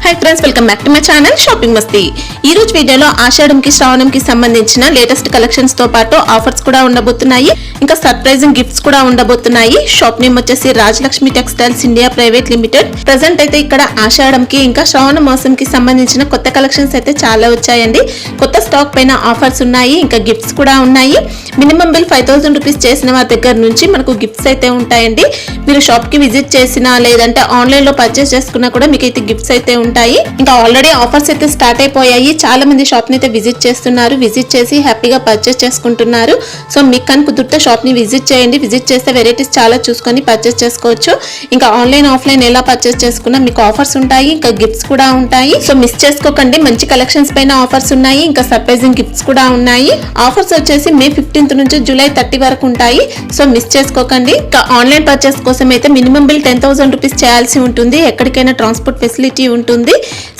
Hi friends welcome back to my channel shopping Masti. ఈ రోజు వీడియోలో ఆషాఢంకి శ్రావణంకి సంబంధించిన లేటెస్ట్ కలెక్షన్స్ తో పాటు ఆఫర్స్ కూడా ఉండబోతున్నాయి, ఇంకా సర్ప్రైజింగ్ గిఫ్ట్స్ కూడా ఉండబోతున్నాయి। షాప్ నేమ్ వచ్చేసి Rajalakshmi textiles India private limited. Present అయితే ఇక్కడ ఆషాఢంకి ఇంకా శ్రావణ మాసంకి సంబంధించిన కొత్త కలెక్షన్స్ అయితే చాలా వచ్చాయండి। కొత్త స్టాక్ పైన ఆఫర్స్ ఉన్నాయి, ఇంకా గిఫ్ట్స్ కూడా ఉన్నాయి। మినిమం బిల్ 5000 రూపీస్ చేసిన వారి దగ్గర నుంచి మనకు గిఫ్ట్స్ అయితే ఉంటాయండి। మీరు షాప్ కి విజిట్ చేసినా లేదంటే ఆన్లైన్ లో పర్చేస్ చేసుకున్నా కూడా మీకు అయితే గిఫ్ట్స్ అయితే ఉంటాయి। ఇంకా ఆల్రెడీ ఆఫర్స్ అయితే స్టార్ట్ అయిపోయాయి, చాలా మంది షాప్ ని అయితే విజిట్ చేస్తున్నారు, విజిట్ చేసి హ్యాపీగా పర్చేస్ చేసుకుంటున్నారు। సో మీకు కనుక కుదిరితే షాప్ ని విజిట్ చేయండి, విజిట్ చేస్తే వెరైటీస్ చాలా చూసుకొని పర్చేస్ చేసుకోవచ్చు। ఇంకా ఆన్లైన్ ఆఫ్లైన్ ఎలా పర్చేస్ చేసుకున్నా మీకు ఆఫర్స్ ఉంటాయి, ఇంకా గిఫ్ట్స్ కూడా ఉంటాయి। సో మిస్ చేసుకోకండి, మంచి కలెక్షన్స్ పైన ఆఫర్స్ ఉన్నాయి, ఇంకా సర్ప్రైజింగ్ గిఫ్ట్స్ కూడా ఉన్నాయి। ఆఫర్స్ వచ్చేసి మే 15th నుంచి జూలై 30 వరకు ఉంటాయి, సో మిస్ చేసుకోకండి। ఇంకా ఆన్లైన్ పర్చేస్ కోసం అయితే మినిమం బిల్ 10,000 రూపీస్ చేయాల్సి ఉంటుంది, ఎక్కడికైనా ట్రాన్స్పోర్ట్ ఫెసిలిటీ ఉంటుంది।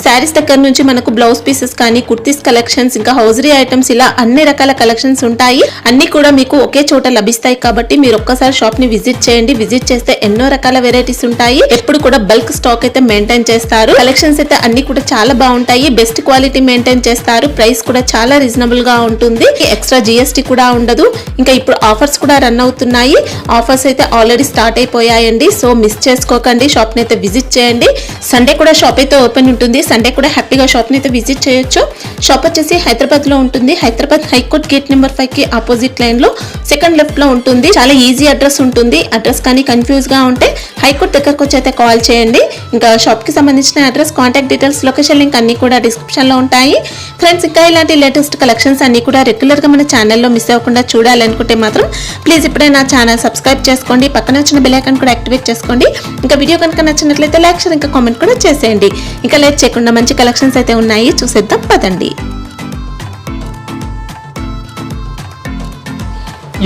శారీస్ దగ్గర నుంచి మనకు బ్లౌజ్ పీసెస్ కానీ కుర్తీస్ కలెక్షన్స్, ఇంకా హౌజరీ ఐటమ్స్, ఇలా అన్ని రకాల కలెక్షన్స్ ఉంటాయి। అన్ని కూడా మీకు ఒకే చోట లభిస్తాయి కాబట్టి మీరు ఒక్కసారి షాప్ ని విజిట్ చేయండి, విజిట్ చేస్తే ఎన్నో రకాల వెరైటీస్ ఉంటాయి। ఎప్పుడు కూడా బల్క్ స్టాక్ అయితే మెయింటైన్ చేస్తారు, కలెక్షన్స్ అయితే అన్ని కూడా చాలా బాగుంటాయి, బెస్ట్ క్వాలిటీ మెయింటైన్ చేస్తారు, ప్రైస్ కూడా చాలా రీజనబుల్ గా ఉంటుంది, ఎక్స్ట్రా జిఎస్టీ కూడా ఉండదు। ఇంకా ఇప్పుడు ఆఫర్స్ కూడా రన్ అవుతున్నాయి, ఆఫర్స్ అయితే ఆల్రెడీ స్టార్ట్ అయిపోయాయండి। సో మిస్ చేసుకోకండి, షాప్ ని అయితే విజిట్ చేయండి। సండే కూడా షాప్ అయితే ఓపెన్ ఉంటుంది, సండే కూడా హ్యాపీగా షాప్ ని అయితే విజిట్ చేయొచ్చు। షాప్ వచ్చేసి హైదరాబాద్ లో ఉంటుంది, హైదరాబాద్ హైకోర్ట్ గేట్ నెంబర్ 5 కి ఆపోజిట్ లైన్ లో సెకండ్ లెఫ్ట్ లో ఉంటుంది। చాలా ఈజీ అడ్రస్ ఉంటుంది, అడ్రస్ కానీ కన్ఫ్యూజ్ గా ఉంటే హైకోర్ట్ దగ్గరకు వచ్చి అయితే కాల్ చేయండి। ఇంకా షాప్ కి సంబంధించిన address, contact details, location link అన్ని కూడా డిస్క్రిప్షన్ లో ఉంటాయి ఫ్రెండ్స్। ఇంకా ఇలాంటి లేటెస్ట్ కలెక్షన్స్ అన్ని కూడా రెగ్యులర్ గా మన ఛానల్లో మిస్ అవ్వకుండా చూడాలనుకుంటే మాత్రం ప్లీజ్ ఇప్పుడే నా ఛానల్ సబ్స్క్రైబ్ చేసుకోండి, పక్కన వచ్చిన బెల్ ఐకాన్ కూడా యాక్టివేట్ చేసుకోండి। ఇంకా వీడియో కనుక నచ్చినట్లయితే లైక్ షేర్ ఇంకా కామెంట్ కూడా చేసేయండి। ఇంకా లేట్ చేయకుండా మంచి కలెక్షన్స్ అయితే ఉన్నాయి, చూసేద్దాం పదండి।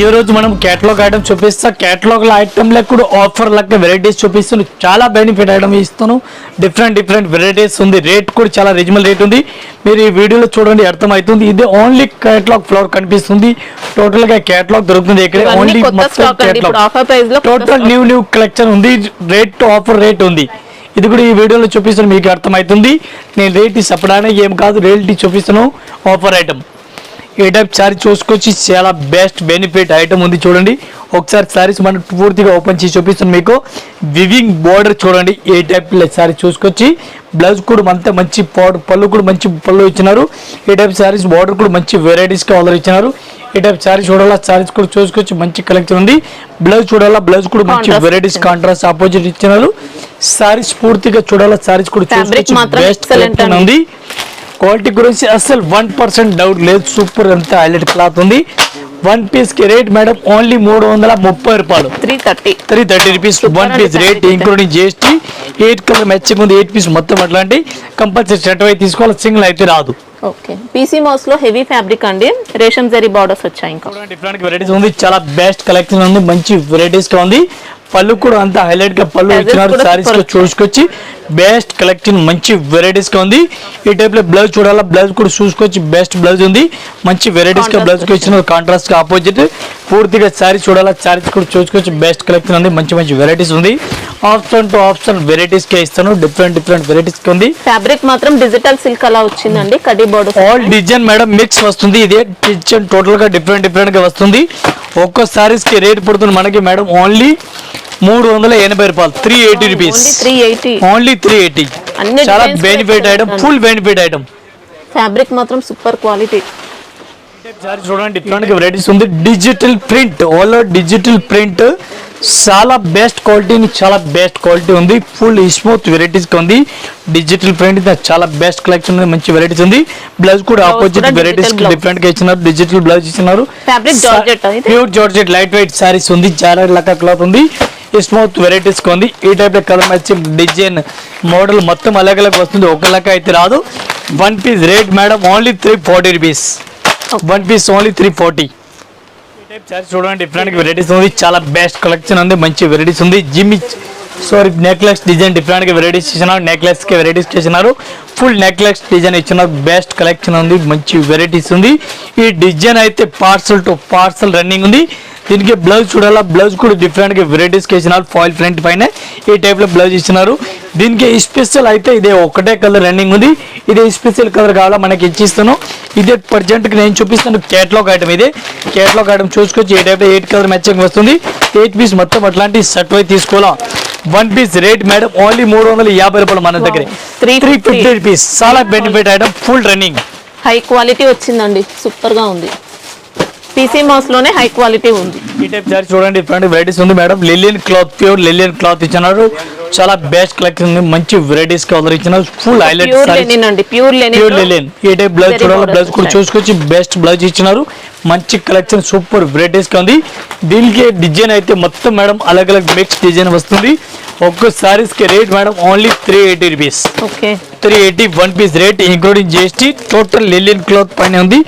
ఈ రోజు మనం కేటలాగ్ ఐటమ్ చూపిస్తా, కేటలాగ్ ఐటమ్ లో కూడా ఆఫర్ లెక్క వెరైటీస్ చూపిస్తాను, చాలా బెనిఫిట్ ఐటమ్ ఇస్తాను, డిఫరెంట్ వెరైటీస్ ఉంది, రేట్ కూడా చాలా రీజనబుల్ రేట్ ఉంది। మీరు ఈ వీడియోలో చూడండి అర్థమవుతుంది, ఇది ఓన్లీ కేటలాగ్ ఫ్లోర్ కనిపిస్తుంది, టోటల్ గా కేటలాగ్ దొరుకుతుంది ఇక్కడ, ఓన్లీ టోటల్ న్యూ కలెక్షన్ ఉంది, రేట్ ఆఫర్ రేట్ ఉంది, ఇది కూడా ఈ వీడియోలో చూపిస్తాను, మీకు అర్థమవుతుంది। నేను రేట్ చెప్పడానికి ఏం కాదు, రేట్ చూపిస్తాను, ఆఫర్ ఐటమ్। ఈ టైప్ శారీ చూసుకొచ్చి చాలా బెస్ట్ బెనిఫిట్ ఐటమ్ ఉంది, చూడండి ఒకసారి శారీస్ మనం పూర్తిగా ఓపెన్ చేసి చూపిస్తాను మీకు। వివింగ్ బోర్డర్ చూడండి, ఏ టైప్ శారీ చూసుకొచ్చి బ్లౌజ్ కూడా అంతా మంచి పళ్ళు కూడా మంచి పళ్ళు ఇచ్చినారు, ఈ టైప్ శారీస్ బోర్డర్ కూడా మంచి వెరైటీస్గా ఆర్డర్ ఇచ్చినారు। ఈ టైప్ శారీ చూడాలా, శారీస్ కూడా చూసుకొచ్చి మంచి కలెక్షన్ ఉంది, బ్లౌజ్ చూడాలా, బ్లౌజ్ కూడా మంచి వెరైటీస్ కాంట్రాస్ట్ ఆపోజిట్ ఇచ్చినారు। శారీస్ పూర్తిగా చూడాలా, శారీస్ కూడా చూసుకొచ్చి బెస్ట్ కలెక్షన్ ఉంది, క్వాలిటీ గురించి అసలు 1% డౌట్ లేదు, సూపర్ అంతా హైలైట్ క్లాత్ ఉంది। వన్ పీస్ కి రేట్ మేడం ఓన్లీ 330 రూపాయలు, 330 rupees one piece rate, including GST. 8 colour matching ఉంది, 8 పీస్ మొత్తం అట్లాంటి కంపల్సరీ సెట్ అయితే తీసుకోవాలి, సింగిల్ అయితే రాదు। ఓకే, పీసీ మోస్ లో హెవీ ఫ్యాబ్రిక్ అండి, రేషం జరీ బార్డర్స్ వచ్చాయి, ఇంకా డిఫరెంట్ వెరైటీస్ ఉంది, చాలా బెస్ట్ కలెక్షన్ ఉంది, మంచి వెరైటీస్ గా ఉంది, పళ్ళు కూడా అంతా హైలైట్ గా పళ్ళు ఇచ్చినారు, సారీస్ గా చూసుకొచ్చి బెస్ట్ కలెక్షన్ మంచి వెరైటీస్ గా ఉంది। ఈ టైప్ లో బ్లౌజ్ చూడాలా, బ్లౌజ్ కూడా చూసుకొచ్చి బెస్ట్ బ్లౌజ్ ఉంది, మంచి వెరైటీస్ గా బ్లౌజ్ గా ఇచ్చినారు, కాంట్రాస్ట్ గా ఆపోజిట్ పూర్తిగా సారీ చూడాలా, సారీస్ కూడా చూసుకొచ్చి బెస్ట్ కలెక్షన్ ఉంది, మంచి వెరైటీస్ ఉంది, ఆప్షన్ టు ఆప్షన్ వెరైటీస్ కే ఇస్తాను, డిఫరెంట్ వెరైటీస్ కి ఉంది। ఫ్యాబ్రిక్ మాత్రం డిజిటల్ సిల్క్ అలా వచ్చిందండి, కడ్డీ border all design madam mix వస్తుంది, ఇదే డిజైన్ టోటల్ గా డిఫరెంట్ గా వస్తుంది। ఒక్కో సారీస్ కి రేట్ పడుతుంది మనకి మేడం ఓన్లీ 380 రూపాయలు, 380 రూపీస్ ఓన్లీ 380, చాలా benefit item, full benefit item, fabric మాత్రం సూపర్ క్వాలిటీ। చూడండి డిఫరెంట్ గా వెరైటీస్ ఉంది, digital print, all digital print, చాలా బెస్ట్ క్వాలిటీ, చాలా బెస్ట్ క్వాలిటీ ఉంది, ఫుల్ స్మూత్ వెరైటీస్ ఉంది, డిజిటల్ ప్రింట్ చాలా బెస్ట్ కలెక్షన్ ఉంది, మంచి వెరైటీస్ ఉంది, బ్లౌజ్ కూడా ఆపోజిట్ వెరైటీస్ డిఫరెంట్ గా ఇచ్చినారు, డిజిటల్ బ్లౌజ్ ఇచ్చినారు, pure georgette light weight saris ఉంది, చాలా లెక్క క్లాత్ ఉంది, స్మూత్ వెరైటీస్ ఉంది, ఈ టైప్ లో కలర్ మ్యాచింగ్ డిజైన్ మోడల్ మొత్తం అలగ్ వస్తుంది, ఒక లెక్క అయితే రాదు। One piece rate madam only 340 rupees, one piece only 340। చూడండి డిఫరెంట్ వెరైటీస్ ఉంది, చాలా బెస్ట్ కలెక్షన్ ఉంది, మంచి వెరైటీస్ ఉంది, జిమ్మి నెక్లెస్ డిజైన్ డిఫరెంట్ గా వెరైటీస్ ఇచ్చినారు, నెక్లెస్ కి వెరైటీస్ చేసినారు, ఫుల్ నెక్లెస్ డిజైన్ ఇచ్చినారు, బెస్ట్ కలెక్షన్ ఉంది, మంచి వెరైటీస్ ఉంది। ఈ డిజైన్ అయితే పార్సల్ టు పార్సల్ రన్నింగ్ ఉంది, దీనికి బ్లౌజ్ చూడాలా, బ్లౌజ్ కూడా డిఫరెంట్ గా వెరైటీస్ కి ఇచ్చినారు. ఫాయిల్ ఫ్రంట్ పైన ఈ టైప్ లో బ్లౌజ్ ఇచ్చినారు. దీనికి స్పెషల్ అయితే ఇదే ఒకటే కలర్ రన్నింగ్ ఉంది. ఇదే స్పెషల్ కలర్ కావాలా మనకి ఇచ్చిస్తాను. ఇదే ప్రజెంట్ కి నేను చూపిస్తాను కేటలాగ్ ఐటమ్. ఇదే కేటలాగ్ ఐటమ్ చూసుకోవచ్చు. ఈ టైప్ లో 8 కలర్ మ్యాచింగ్ వస్తుంది. 8 పీస్ మొత్తం అట్లాంటి సెట్ వై తీసుకోవాలా. 1 పీస్ రేట్ మేడం ఓన్లీ 350 రూపాయలు మన దగ్గర. 350 రూపీస్. చాలా benefit item, full running, high quality వచ్చిందండి, సూపర్ గా ఉంది. పీసీ మౌస్ లోనే హై క్వాలిటీ ఉంది. ఈ టైప్ సారీ చూడండి, డిఫరెంట్ వెరైటీస్ ఉంది madam. Lillian cloth, pure Lillian cloth ఇచ్చినారు. చాలా బెస్ట్ కలెక్షన్ ఉంది. మంచి వెరైటీస్ కలర్ ఇచ్చినారు. Full highlight pure linen. ఈ టైప్ బ్లౌజ్ చూడాలి, బ్లౌజ్ కూడా చూసుకొచ్చి బెస్ట్ బ్లౌజ్ ఇచ్చినారు. మంచి కలెక్షన్, సూపర్ వెరైటీస్ గా ఉంది. దీనికి డిజైన్ అయితే మొత్తం మేడం అలగ్ అలగ్ మిక్స్ డిజైన్ వస్తుంది. ఒక్క సారీస్ కి rate madam only 380 rupees. 380 1 piece rate including GST. Total లిలియన్ క్లాత్ పైన ఉంది.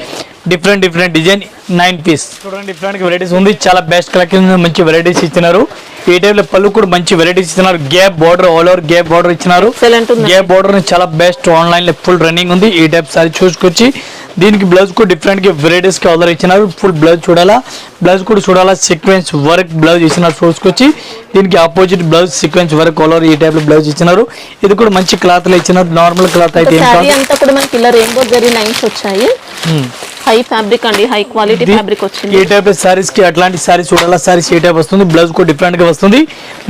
Different design 9 piece. చూడండి డిఫరెంట్ వెరైటీస్ ఉంది. చాలా బెస్ట్ కలెక్షన్, మంచి వెరైటీస్ ఇచ్చినారు. ఈ టైప్ లో పళ్ళు కూడా మంచి వెరైటీస్ ఇచ్చినారు. Gap border, all over gap border ఇచ్చినారు. గ్యాప్ బార్డర్ చాలా బెస్ట్, ఆన్లైన్ లో ఫుల్ రన్నింగ్ ఉంది. ఈ టైప్ సారీ చూసుకొచ్చి దీనికి బ్లౌజ్ కూడా డిఫరెంట్ గా వెరైటీస్ కి ఆర్డర్ ఇచ్చినారు. ఫుల్ బ్లౌజ్ చూడాలా, బ్లౌజ్ కూడా చూడాలా. సీక్వెన్స్ వర్క్ బ్లౌజ్ ఇచ్చినారు చూసుకొచ్చి. దీనికి opposite blouse sequence work all over ఈ టైప్ లో బ్లౌజ్ ఇచ్చినారు. ఇది కూడా మంచి క్లాత్ లో ఇచ్చినారు. నార్మల్ క్లాత్ అయితే ఏం కాదు. అంతా కూడా మనకి ఇలా రెయిన్బో జరీ లైన్స్ వచ్చాయి. హై ఫ్యాబ్రిక్ అండి, హై క్వాలిటీ ఫ్యాబ్రిక్ వచ్చింది. ఈ టైప్ సారీస్ కి అట్లాంటి సారీస్ చూడాలా. సారీస్ ఏ టైప్ వస్తుంది, బ్లౌజ్ కూడా డిఫరెంట్ గా వస్తుంది.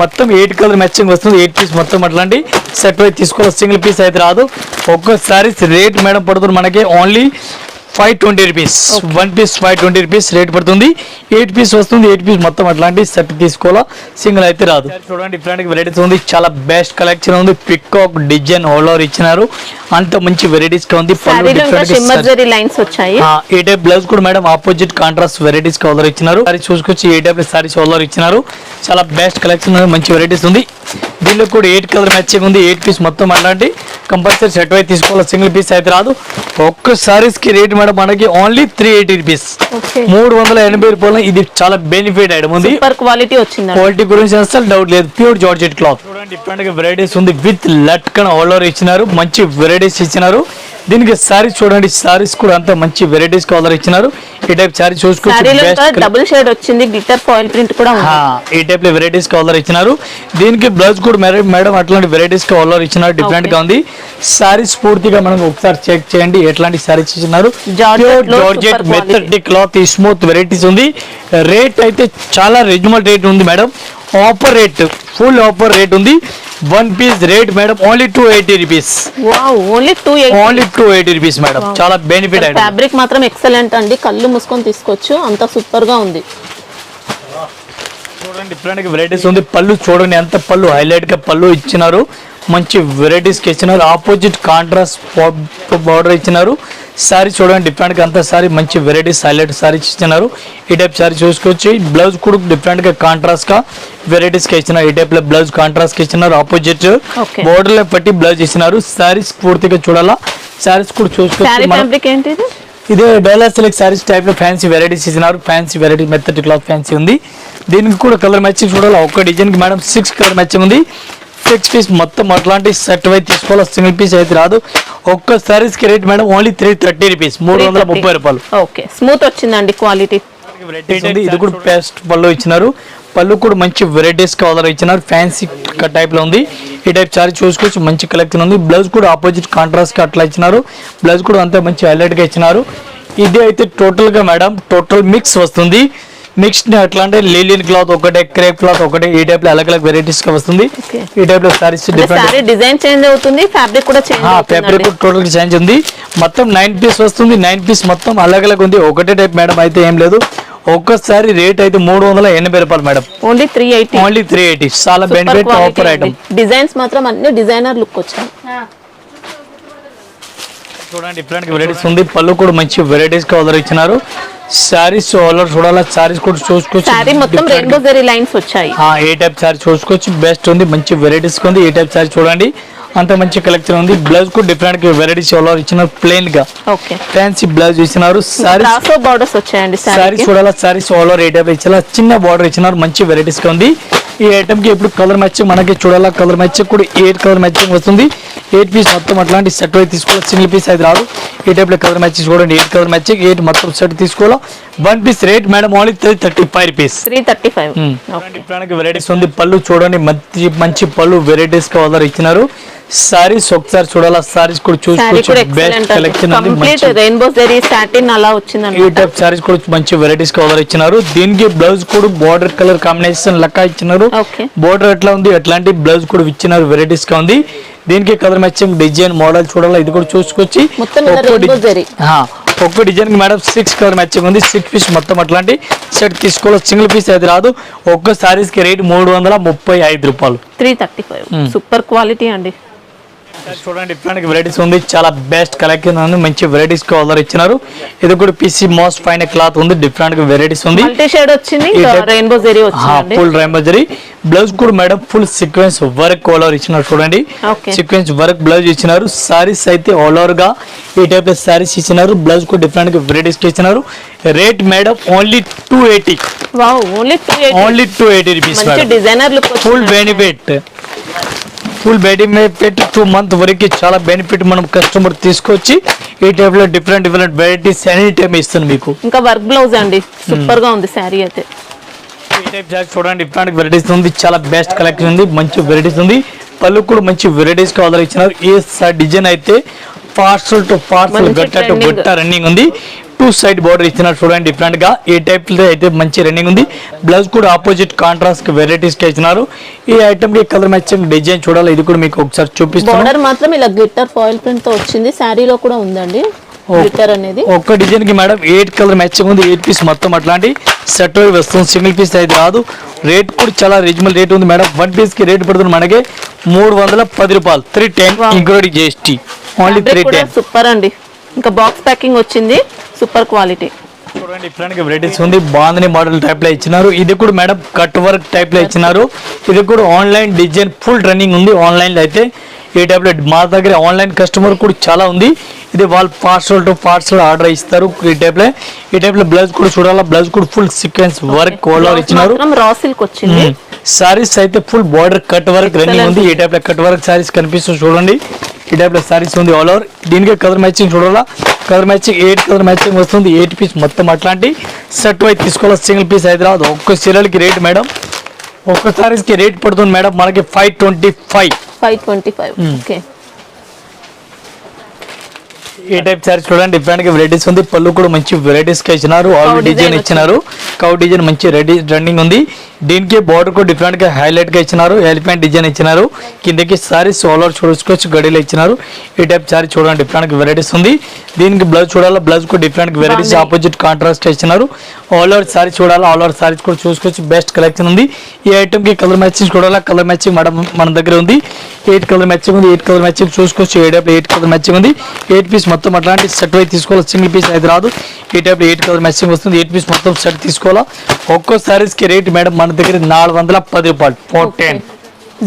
మొత్తం 8 కలర్ మ్యాచింగ్ వస్తుంది. 8 పీస్ మొత్తం అట్లాంటి సెట్ వైజ్ తీసుకోవాలి. సింగిల్ పీస్ అయితే రాదు. ఒక్క సారీస్ రేట్ మేడం పడుతుంది మనకి only 520 rupees. 1 piece 520 rupees rate పడుతుంది. 8 పీస్ వస్తుంది. 8 పీస్ మొత్తం అట్లాంటి సెట్ తీసుకోవాలా, సింగిల్ అయితే రాదు. చూడండి డిఫరెంట్ వెరైటీస్ ఉంది. చాలా బెస్ట్ కలెక్షన్ ఉంది. పికాక్ డిజైన్ ఆల్ ఓవర్ ఇచ్చినారు. అంత మంచి వెరైటీస్ గా ఉంది. లైన్స్ వచ్చాయి. ఈ టైప్ బ్లౌజ్ కూడా మేడం ఆపోజిట్ కాంట్రాస్ట్ వెరైటీస్ గా ఆర్డర్ ఇచ్చినారు. సారీ చూసుకొచ్చి ఏ టైప్ సారీస్ ఆర్డర్ ఇచ్చినారు. చాలా బెస్ట్ కలెక్షన్, మంచి వెరైటీస్ ఉంది. దీనిలో కూడా 8 కలర్ మ్యాచింగ్ ఉంది. 8 పీస్ మొత్తం అలాంటి కంపల్సరీ సెట్ వైజ్ తీసుకోవాలి, సింగిల్ పీస్ అయితే రాదు. ఒక్క సారీస్ కి రేట్ మేడం మనకి ఓన్లీ 380 రూపీస్. 380 రూపాయలు. ఇది చాలా బెనిఫిట్ ఐటమ్ ఉంది. క్వాలిటీ వచ్చింది. క్వాలిటీ గురించి అసలు డౌట్ లేదు. Pure georgette cloth. చూడండి డిఫరెంట్ గా వెరైటీస్ ఉంది. విత్ లట్కన్ ఆల్ ఓవర్ ఇచ్చినారు. మంచి వెరైటీస్ ఇచ్చినారు. దీనికి సారీస్ చూడండి, సారీస్ కూడా అంతా మంచి వెరైటీస్ ఆర్డర్ ఇచ్చినారు. ఈ టైప్ సారీ చూసుకోవచ్చు. డబుల్ షేడ్ వచ్చింది. గ్లిటర్ ఫాయిల్ ప్రింట్ కూడా ఈ టైప్ లో వెరైటీస్ ఆర్డర్ ఇచ్చినారు. దీనికి బ్లౌజ్ కూడా మేడం అట్లాంటి వెరైటీస్ ఆర్డర్ ఇచ్చినారు. డిఫరెంట్ గా ఉంది. సారీస్ పూర్తిగా మనం ఒకసారి చెక్ చేయండి ఎట్లాంటి సారీస్ ఇచ్చినారు. Georgette method cloth, smooth varieties ఉంది. రేట్ అయితే చాలా రీజనబుల్ రేట్ ఉంది madam. Offer rate, full offer rate ఉంది. 1 piece rate madam only 280 rupees. Only 280 rupees madam. చాలా బెనిఫిట్ ఐటమ్. ఫ్యాబ్రిక్ మాత్రం ఎక్సలెంట్ అండి. కళ్ళు మూసుకొని తీసుకోవచ్చు, అంత సూపర్ గా ఉంది. చూడండి డిఫరెంట్ వెరైటీస్ ఉంది. పళ్ళు చూడండి ఎంత పళ్ళు హైలైట్ గా పళ్ళు ఇచ్చినారు. మంచి వెరైటీస్ కి ఇచ్చినారు. ఆపోజిట్ కాంట్రాస్ట్ బార్డర్ ఇచ్చినారు. సారీ చూడండి డిఫరెంట్ గా అంతా సారీ మంచి వెరైటీస్ హైలైట్ సారీస్ ఇచ్చినారు. ఈ టైప్ సారీ చూసుకొచ్చి బ్లౌజ్ కూడా డిఫరెంట్ గా కాంట్రాస్ట్ గా వెరైటీస్ కి ఇచ్చినారు. ఈ టైప్ లో బ్లౌజ్ కాంట్రాస్ట్ కి ఇచ్చినారు. ఆపోజిట్ బోర్డర్ లో పట్టి బ్లౌజ్ ఇచ్చినారు. సారీస్ పూర్తిగా చూడాలా. సారీస్ కూడా చూసుకోవచ్చు. ఇదే డైలా సిల్క్ సారీస్ టైప్ లో ఫ్యాన్సీ వెరైటీస్ ఇచ్చినారు. Fancy variety method cloth fancy ఉంది. దీనికి కూడా కలర్ మ్యాచింగ్ చూడాలి. ఒక్క డిజైన్ కి మేడం 6 కలర్ మ్యాచింగ్ ఉంది. 6 పీస్ మొత్తం అట్లాంటి సెట్ వైజ్ తీసుకోవాలి, సింగిల్ పీస్ అయితే రాదు. ఒక్క సారీస్ కి రేట్ మేడం ఓన్లీ 330 రూపీస్. 330 రూపాయలు. స్మూత్ వచ్చిందండి క్వాలిటీ. ఇది కూడా పేస్ట్ పళ్ళు ఇచ్చినారు. పళ్ళు కూడా మంచి వెరైటీస్ గా ఆర్డర్ ఇచ్చినారు. ఫ్యాన్సీ టైప్ లో ఉంది. ఈ టైప్ సారీ చూసుకోవచ్చు. మంచి కలెక్షన్ ఉంది. బ్లౌజ్ కూడా ఆపోజిట్ కాంట్రాస్ట్ గా అట్లా ఇచ్చినారు. బ్లౌజ్ కూడా అంతా మంచి హైలైట్ గా ఇచ్చినారు. ఇది అయితే టోటల్ గా మేడం టోటల్ మిక్స్ వస్తుంది. మిక్స్ అట్లా అంటే లిలియన్ క్లాత్ ఒకటే, క్రేప్ క్లాత్ ఒకటే, ఈ టైప్ లో అలగ్ అలగ్ వెరైటీస్ గా వస్తుంది. ఈ టైప్ లో సారీస్ డిఫరెంట్ డిజైన్ చేంజ్ అవుతుంది. ఫ్యాబ్రిక్ కూడా చేంజ్ అవుతుంది. ఫ్యాబ్రిక్ కూడా టోటల్ చేంజ్ ఉంది. మొత్తం 9 పీస్ వస్తుంది. 9 పీస్ మొత్తం అలగ్ అలగ్ ఉంది. ఒకటే టైప్ మేడం అయితే ఏం లేదు. ఒక్కసారి రేట్ అయితే 380 రూపాయలు మేడం. ఓన్లీ 380. ఓన్లీ 380. చాలా బెనిఫిట్ ఆఫర్ ఐటమ్. డిజైన్స్ మాత్రం అన్ని డిజైనర్ లుక్ వచ్చాయి. చూడండి డిఫరెంట్ వెరైటీస్ ఉంది. పళ్ళు కూడా మంచి వెరైటీస్ గా ఆర్డర్ ఇచ్చినారు. సారీస్ ఆర్డర్ చూడాలా. సారీస్ కూడా చూసుకోవచ్చు. సారీ మొత్తం రెయిన్బో జరీ లైన్స్ వచ్చాయి. ఏ టైప్ సారీ చూసుకోవచ్చు. బెస్ట్ ఉంది. మంచి వెరైటీస్ ఉంది. ఈ టైప్ సారీ చూడండి అంత మంచి కలెక్షన్ ఉంది. బ్లౌజ్ కూడా డిఫరెంట్ వెరైటీస్ ఆర్డర్ ఇచ్చినారు. ప్లెయిన్ గా ఫ్యాన్సీ బ్లౌజ్ ఇచ్చినారు. సారీస్ బోర్డర్స్ వచ్చాయండి. సారీస్ చూడాలా. Saris all over a type ఇచ్చారు. చిన్న బార్డర్ ఇచ్చినారు. మంచి వెరైటీస్ గా ఉంది. ఈ ఐటమ్ కి ఇప్పుడు కలర్ మ్యాచింగ్ మనకి చూడాలా, కలర్ మ్యాచింగ్ కూడా 8 కలర్ మ్యాచింగ్ వస్తుంది. 8 పీస్ మొత్తం అట్లాంటి సెట్ అయితే తీసుకోవాలి, సింగిల్ పీస్ అయితే రాదు. ఈ టైప్ లో కలర్ మ్యాచింగ్ చూడండి, 8 కలర్ మ్యాచింగ్ 8 మొత్తం సెట్ తీసుకోవాలా. 1 piece rate madam only 35 rupees. 335. Varieties ఉంది. పళ్ళు చూడండి, మంచి మంచి పళ్ళు వెరైటీస్ గా ఆర్డర్ ఇచ్చినారు. సారీస్ ఒకసారి చూడాలా, సారీస్ కూడా చూసుకోవచ్చు. బెస్ట్ కలెక్షన్ ఉంది. రెయిన్బో జరీ సాటిన్ అలా వచ్చిందండి. ఈ టైప్ సారీస్ కూడా మంచి వెరైటీస్ గా ఆర్డర్ ఇచ్చినారు. దీనికి బ్లౌజ్ కూడా బార్డర్ కలర్ కాంబినేషన్ లెక్క ఇచ్చినారు. బార్డర్ ఎట్లా ఉంది అట్లాంటి బ్లౌజ్ కూడా ఇచ్చినారు, వెరైటీస్ గా ఉంది. దీనికి కలర్ మ్యాచింగ్ డిజైన్ మోడల్ చూడాలా, ఇది కూడా చూసుకోవచ్చు. ఒక్క డిజైన్ కి మేడం 6 కలర్ మ్యాచింగ్ ఉంది. 6 పీస్ మొత్తం అట్లాంటి సెట్ తీసుకోవాలి, సింగిల్ పీస్ అయితే రాదు. ఒక్క సారీస్ కి రేట్ 335 రూపాయలు. 335 సూపర్ క్వాలిటీ అండి. చూడండి ఇట్లాంటి వెరైటీస్ ఉంది, చాలా బెస్ట్ కలెక్షన్ ఉంది, మంచి వెరైటీస్ కి ఆర్డర్ ఇచ్చినారు. ఇది కూడా పీసీ మోస్ట్ ఫైన్ క్లాత్ ఉంది, డిఫరెంట్ వెరైటీస్ ఉంది. మల్టీ షేడ్ వచ్చింది, రెయిన్బో జరీ వచ్చింది, ఫుల్ రెయిన్బో జరీ. బ్లౌజ్ కూడా madam full sequence work all over ఇచ్చినారు. చూడండి సీక్వెన్స్ వర్క్ బ్లౌజ్ ఇచ్చినారు. సారీస్ అయితే ఆల్ ఓవర్ గా ఈ టైప్ ఆఫ్ సారీస్ ఇచ్చినారు. బ్లౌజ్ కూడా డిఫరెంట్ వెరైటీస్ ఇచ్చినారు. Rate madam only 280. Wow, only 280 rupees. Designer look, full benefit, full benefit 2 month వరకు చాలా బెనిఫిట్ మనం కస్టమర్ తీసుకొచ్చి ఈ టైప్ లో డిఫరెంట్ వెరైటీస్ ఎనీ టైం ఇస్తుంది మీకు. ఇంకా వర్క్ బ్లౌజ్ అండి, సూపర్ గా ఉంది శారీ అయితే. ఈ టైప్ జాక్ చూడండి, డిఫరెంట్ వెరైటీస్ ఉంది, చాలా బెస్ట్ కలెక్షన్ ఉంది, మంచి వెరైటీస్ ఉంది. పళ్ళు కూడా మంచి వెరైటీస్ గా ఆర్డర్ ఇచ్చినారు. ఈ డిజైన్ అయితే పార్సల్ టు పార్సల్ గట్ట రన్నింగ్ ఉంది. 2 సైడ్ బార్డర్ ఇచ్చినారు. చూడండి డిఫరెంట్ గా ఈ టైప్ లో అయితే మంచి రన్నింగ్ ఉంది. బ్లౌజ్ కూడా ఆపోజిట్ కాంట్రాస్ట్ వెరైటీస్ కి ఇచ్చినారు. ఈ ఐటమ్ కి కలర్ మ్యాచింగ్ డిజైన్ చూడాలి, ఇది కూడా మీకు ఒకసారి చూపిస్తాను. బార్డర్ మాత్రం ఇలా గ్లిట్టర్ ఫాయిల్ ప్రింట్ తో వచ్చింది, శారీలో కూడా ఉందండి గ్లిట్టర్ అనేది. ఒక్క డిజైన్ కి మేడం 8 కలర్ మ్యాచింగ్ ఉంది. 8 పీస్ మొత్తం అట్లాంటి సెట్ వస్తుంది, సింగిల్ పీస్ అయితే రాదు. రేట్ కూడా చాలా రీజనబుల్ రేట్ ఉంది మేడం. 1 పీస్ కి రేట్ పడుతుంది మనకి 310 రూపాయలు. 310 ఇంక్లూడింగ్ GST. ఓన్లీ 310. సూపర్ అండి. ఇంకా బాక్స్ ప్యాకింగ్ వచ్చింది, సూపర్ క్వాలిటీ. చూడండి డిఫరెంట్ వెరైటీస్ ఉంది, బాగుంది. మోడల్ టైప్ లో ఇచ్చినారు. ఇది కూడా మేడం కట్ వర్క్ టైప్ లో ఇచ్చినారు. ఇది కూడా ఆన్లైన్ డిజైన్ ఫుల్ రన్నింగ్ ఉంది. ఆన్లైన్ లో అయితే ఈ టైప్ లో మా దగ్గర ఆన్లైన్ కస్టమర్ కూడా చాలా ఉంది. ఇది వాళ్ళు పార్సల్ టు పార్సల్ ఆర్డర్ ఇస్తారు. ఈ టైప్ లో బ్లౌజ్ కూడా చూడాలా, బ్లౌజ్ కూడా ఫుల్ సీక్వెన్స్ వర్క్ కోలర్ ఇచ్చినారు. రా సిల్క్ వచ్చింది. సారీస్ అయితే full border cut work running ఉంది. ఈ టైప్ లో కట్ వర్క్ సారీస్ కనిపిస్తుంది చూడండి. ఈ టైప్ లో సారీస్ ఉంది ఆల్ ఓవర్. దీనికి కలర్ మ్యాచింగ్ చూడాలా, కలర్ మ్యాచింగ్ 8 కలర్ మ్యాచింగ్ వస్తుంది. 8 పీస్ మొత్తం అట్లాంటి సెట్ అయితే తీసుకోవాలి, సింగిల్ పీస్ అయితే రాదు. ఒక్క చీరలకి రేట్ మేడం, ఒక్క సారీస్ కి రేట్ పడుతుంది మేడం మనకి 525. ఓకే. ఈ టైప్ సారీస్ చూడండి డిఫరెంట్ గా వెరైటీస్ ఉంది. పళ్ళు కూడా మంచి వెరైటీస్ గా ఇచ్చినారు. ఆల్ డిజైన్ ఇచ్చినారు. కౌ డిజైన్ మంచి రెడీ రన్నింగ్ ఉంది. దీనికి బార్డర్ కూడా డిఫరెంట్ గా హైలైట్ గా ఇచ్చినారు. ఎలిఫెంట్ డిజైన్ ఇచ్చినారు. కిందకి సారీస్ ఆల్ ఓవర్ చూసుకోవచ్చు, గడిలో ఇచ్చినారు. ఈ టైప్ సారీ చూడండి డిఫరెంట్ గా వెరైటీస్ ఉంది. దీనికి బ్లౌజ్ చూడాలా, బ్లౌజ్ కూడా డిఫరెంట్ వెరైటీస్ ఆపోజిట్ కాంట్రాస్ట్ ఇచ్చినారు. ఆల్ ఓవర్ సారీ చూడాలా, ఆల్ ఓవర్ సారీస్ కూడా చూసుకోవచ్చు. బెస్ట్ కలెక్షన్ ఉంది. ఈ ఐటమ్ కి కలర్ మ్యాచింగ్ చూడాలా, కలర్ మ్యాచింగ్ మన దగ్గర ఉంది. 8 కలర్ మ్యాచింగ్ ఉంది. 8 కలర్ మ్యాచింగ్ చూసుకోవచ్చు. 8 కలర్ మ్యాచింగ్ ఉంది. 8 పీస్ మొత్తం అట్లాంటి సెట్ అయితే తీసుకోవాలి, సింగిల్ పీస్ అయితే రాదు. ఈ టైప్ 8 కలర్ మ్యాచింగ్ వస్తుంది. 8 పీస్ మొత్తం సెట్ తీసుకోవాలా. ఒక్కో సారీస్ కి రేట్ మేడం మన దగ్గర 410 రూపాయలు. 410.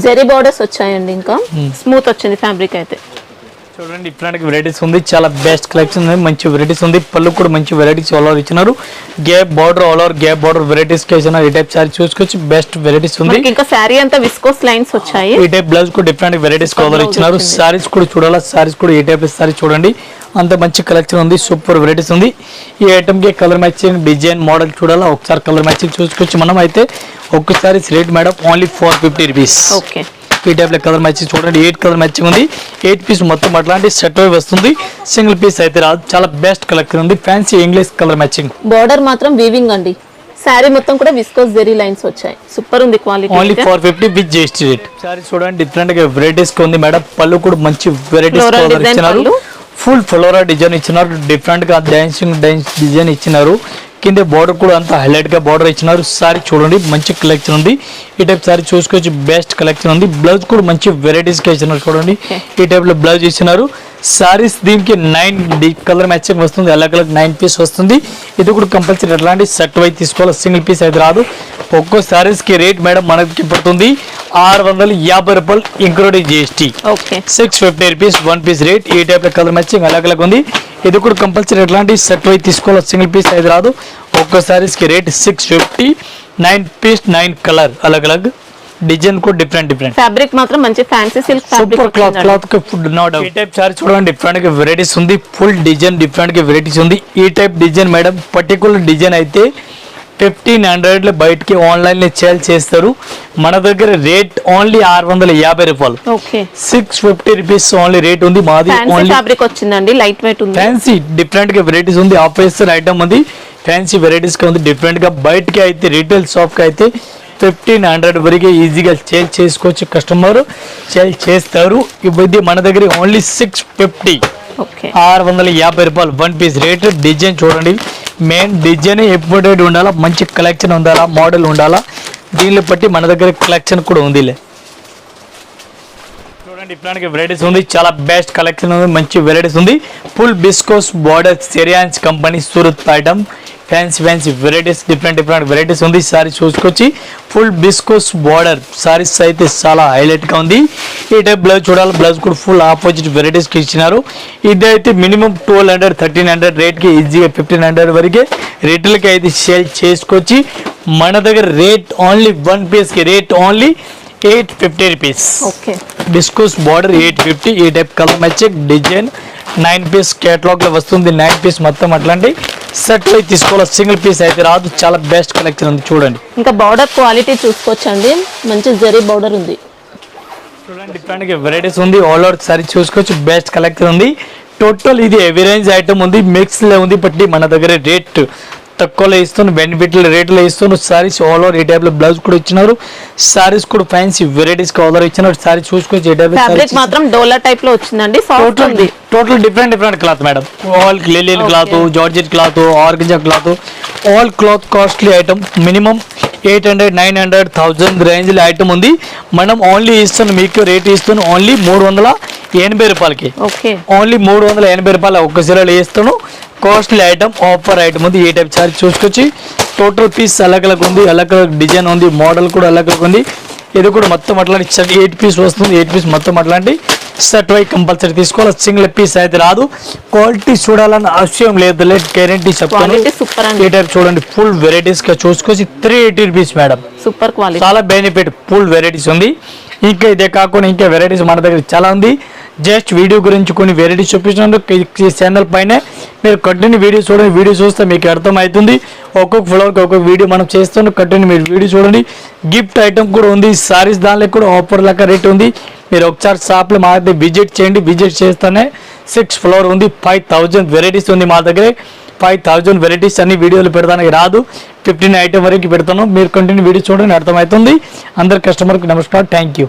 జరీ బోర్డర్స్ వచ్చాయండి. ఇంకా స్మూత్ వచ్చింది ఫ్యాబ్రిక్ అయితే. చూడండి డిఫరెంట్ వెరైటీస్ ఉంది, చాలా బెస్ట్ కలెక్షన్ ఉంది, మంచి వెరైటీస్ ఉంది. పళ్ళు కూడా మంచి వెరైటీస్ ఆల్ ఓవర్ ఇచ్చినారు. Gap border all over gap border varieties కి ఇచ్చినారు. ఈ టైప్ సారీ చూసుకోవచ్చు, బెస్ట్ వెరైటీస్ ఉంది. ఇంకా సారీ అంతా విస్కోస్ లైన్స్ వచ్చాయి. ఈ టైప్ బ్లౌజ్ కూడా డిఫరెంట్ వెరైటీస్ కలర్ ఇచ్చినారు. సారీస్ కూడా చూడాలా, సారీస్ కూడా ఈ టైప్ సారీ చూడండి, అంత మంచి కలెక్షన్ ఉంది, సూపర్ వెరైటీస్ ఉంది. ఈ ఐటమ్ కి కలర్ మ్యాచింగ్ డిజైన్ మోడల్ చూడాలా, ఒకసారి కలర్ మ్యాచింగ్ చూసుకోవచ్చు మనం. అయితే ఒక్కసారి rate madam only 450 rupees. Okay. ఈ టైప్ లో కలర్ మ్యాచింగ్ చూడండి, 8 కలర్ మ్యాచింగ్ ఉంది. 8 పీస్ మొత్తం అట్లాంటి సెట్ వస్తుంది, సింగిల్ పీస్ అయితే రాదు. చాలా బెస్ట్ కలెక్షన్ ఉంది. Fancy English colour matching. Border మాత్రం వీవింగ్ అండి. సారీ మొత్తం కూడా విస్కోస్ జెరీ లైన్స్ వచ్చాయి, సూపర్ ఉంది quality. Only 450 with GST rate. Sorry చూడండి డిఫరెంట్ గా వెరైటీస్ ఉంది మేడం. పళ్ళు కూడా మంచి వెరైటీస్ ఇచ్చినారు. ఫుల్ ఫ్లోరా డిజైన్ ఇచ్చినారు. డిఫరెంట్ గా డాన్సింగ్ డిజైన్ ఇచ్చినారు. కింద బార్డర్ కూడా అంతా హైలైట్ గా బార్డర్ ఇచ్చినారు. సారీ చూడండి మంచి కలెక్షన్ ఉంది. ఈ టైప్ సారీ చూసుకోవచ్చు, బెస్ట్ కలెక్షన్ ఉంది. బ్లౌజ్ కూడా మంచి వెరైటీస్ గా ఇచ్చినారు చూడండి. ఈ టైప్ లో బ్లౌజ్ ఇచ్చినారు. సారీస్ దీనికి 9 కలర్ మ్యాచింగ్ వస్తుంది, అలా కలర్ 9 పీస్ వస్తుంది. ఇది కూడా కంపల్సరీ అట్లాంటి సెట్ వైజ్ తీసుకోవాలి, సింగిల్ పీస్ అయితే రాదు. ఒక్కో సారీస్ కి రేట్ మేడం మనకి పడుతుంది 650 రూపాయలు including GST. 650 rupees 1 piece rate. ఈ టైప్ లో కలర్ మ్యాచింగ్ అలా కలర్ ఉంది. ఇది కూడా కంపల్సరీ ఎట్లాంటి సెట్ వైజ్ తీసుకోవాలి, సింగిల్ పీస్ అయితే రాదు. ఒక్కో సారీస్ కి రేట్ 650. 9 పీస్ 9 కలర్ అలగ్ అలగ్. డిజైన్ కూడా డిఫరెంట్ ఫ్యాబ్రిక్ మాత్రం మంచి fancy silk super cloth fabric ఫుడ్ నో డౌట్. ఈ టైప్ సారీ చూడండి డిఫరెంట్ గా వెరైటీస్ ఉంది, ఫుల్ డిజైన్ డిఫరెంట్ గా వెరైటీస్ ఉంది. ఈ type design madam particular design అయితే 1500 బయటకి ఆన్లైన్ లో సేల్ చేస్తారు. మన దగ్గర రేట్ ఓన్లీ 650 రూపాయలు. ఓకే 650 రూపీస్ ఓన్లీ రేట్ ఉంది మాది. ఫ్యాన్సీ ఓన్లీ ఫ్యాబ్రిక్ వచ్చిందండి, లైట్ వెయిట్ ఉంది. ఫ్యాన్సీ డిఫరెంట్ గా వెరైటీస్ ఉంది, ఆఫీసర్ ఐటమ్ ఉంది, ఫ్యాన్సీ వెరైటీస్ గా ఉంది డిఫరెంట్ గా. బయటకి అయితే రీటైల్ షాప్ కి అయితే 1500 వరకు ఈజీగా సేల్ చేసుకోవచ్చు, కస్టమర్ సేల్ చేస్తారు. ఇది మన దగ్గర ఓన్లీ 650, ఓకే 650 రూపాయలు వన్ పీస్ రేట్. డిజైన్ చూడండి, మెయిన్ డిజైన్ ఎప్పుడేట్ ఉండాలా, మంచి కలెక్షన్ ఉండాలా, మోడల్ ఉండాలా, దీనిని బట్టి మన దగ్గర కలెక్షన్ కూడా ఉందిలే. చూడండి ఇట్లాంటి వెరైటీస్ ఉంది, చాలా బెస్ట్ కలెక్షన్ ఉంది, మంచి వెరైటీస్ ఉంది. ఫుల్ బిస్కోస్ బార్డర్ సెరియాన్స్ company Surat item, fancy varieties different varieties ఉంది. సారీ చూసుకొచ్చి ఫుల్ బిస్కోస్ బార్డర్ సారీస్ అయితే చాలా హైలైట్ గా ఉంది. ఈ టైప్ బ్లౌజ్ చూడాలి, బ్లౌజ్ కూడా ఫుల్ ఆపోజిట్ వెరైటీస్ కి ఇచ్చినారు. ఇదైతే మినిమం 1200 1300 రేట్ కి ఈజీగా 1500 వరకే రిటైల్ కి అయితే సేల్ చేసుకొచ్చి మన దగ్గర రేట్ ఓన్లీ వన్ పీస్ కి రేట్ ఓన్లీ 850 రూపీస్. ఓకే డిస్కోస్ బార్డర్ 850. ఈ type colour matching design 9 piece catalogue లో వస్తుంది. 9 పీస్ మొత్తం అట్లాంటి సెట్ లో తీసుకోవాలి, సింగిల్ పీస్ అయితే రాదు. చాలా బెస్ట్ కలెక్షన్ ఉంది చూడండి. ఇంకా బార్డర్ క్వాలిటీ చూసుకోవచ్చండి, మంచి జరీ బార్డర్ ఉంది. చూడండి డిఫరెంట్ వెరైటీస్ ఉంది, ఆల్ ఓవర్ సారీ చూసుకోవచ్చు, బెస్ట్ కలెక్షన్ ఉంది. టోటల్ ఇది ఎవరేంజ్ ఐటమ్ ఉంది, మిక్స్ లో ఉంది. బట్టి మన దగ్గర రేట్ తక్కువలో ఇస్తున్నాను, బెనిఫిట్ రేట్లో ఇస్తున్నాను. సారీస్ ఆల్ ఓవర్ ఈ టైప్ లో బ్లౌజ్ కూడా ఇచ్చినారు. సారీస్ కూడా ఫ్యాన్సీ వెరైటీస్ కి ఆల్ ఓవర్ ఇచ్చినారు. సారీ చూసుకోవచ్చు, ఈ టైప్ ఫ్యాబ్రిక్ మాత్రం డోలా టైప్ లో వచ్చిందండి, సాఫ్ట్ ఉంది. Total different cloth madam. All Lillian cloth, georgette cloth, organza cloth, all cloth costly item. Minimum 800 900 1000 range లో ఐటమ్ ఉంది. మనం ఓన్లీ ఇస్తున్నాం, మీకు రేట్ ఇస్తున్నాం ఓన్లీ 380 రూపాయలకి. ఓకే ఓన్లీ 380 రూపాయలు ఒక్క సీరియల్ ఇస్తాను. కాస్ట్లీ ఐటమ్, ఆఫర్ ఐటమ్ ఉంది. ఏ టైప్ సారీ చూసుకొచ్చి టోటల్ పీస్ అలగ్ ఉంది, అలగ్ డిజైన్ ఉంది, మోడల్ కూడా అలగ్ ఉంది. ఇది కూడా మొత్తం అట్లాంటి 8 పీస్ వస్తుంది. 8 పీస్ మొత్తం అట్లాంటి సెట్ వై కంపల్సరీ తీసుకోవాలి, సింగిల్ పీస్ అయితే రాదు. క్వాలిటీ చూడాలని అవసరం లేదు, గ్యారెంటీ చెప్తాను. ఈ టైప్ చూడండి ఫుల్ వెరైటీస్ గా చూసుకొచ్చి 380 రూపీస్ మేడం. సూపర్ క్వాలిటీ, చాలా బెనిఫిట్, ఫుల్ వెరైటీస్ ఉంది. ఇంకా ఇదే కాకుండా ఇంకా వెరైటీస్ మన దగ్గర చాలా ఉంది. జస్ట్ వీడియో గురించి కొన్ని వెరైటీస్ చూపించినందుకు ఈ ఛానల్ పైన మీరు కంటిన్యూ వీడియో చూడండి. వీడియో చూస్తే మీకు అర్థమవుతుంది. ఒక్కొక్క ఫ్లోర్కి ఒక్కొక్క వీడియో మనం చేస్తాను, కంటిన్యూ మీరు వీడియో చూడండి. గిఫ్ట్ ఐటమ్ కూడా ఉంది, సారీస్ దానిలో కూడా ఆఫర్ లెక్క రేట్ ఉంది. మీరు ఒకసారి షాప్లో మా దగ్గర విజిట్ చేయండి. విజిట్ చేస్తేనే 6th ఫ్లోర్ ఉంది. 5000 వెరైటీస్ ఉంది మా దగ్గర. 5000 వెరైటీస్ అన్ని వీడియోలు పెడతానికి రాదు, 15 ఐటమ్ వరకు పెడతాను. మీరు కంటిన్యూ వీడియో చూడండి, అర్థమవుతుంది. అందరు కస్టమర్కి నమస్కారం, థ్యాంక్ యూ.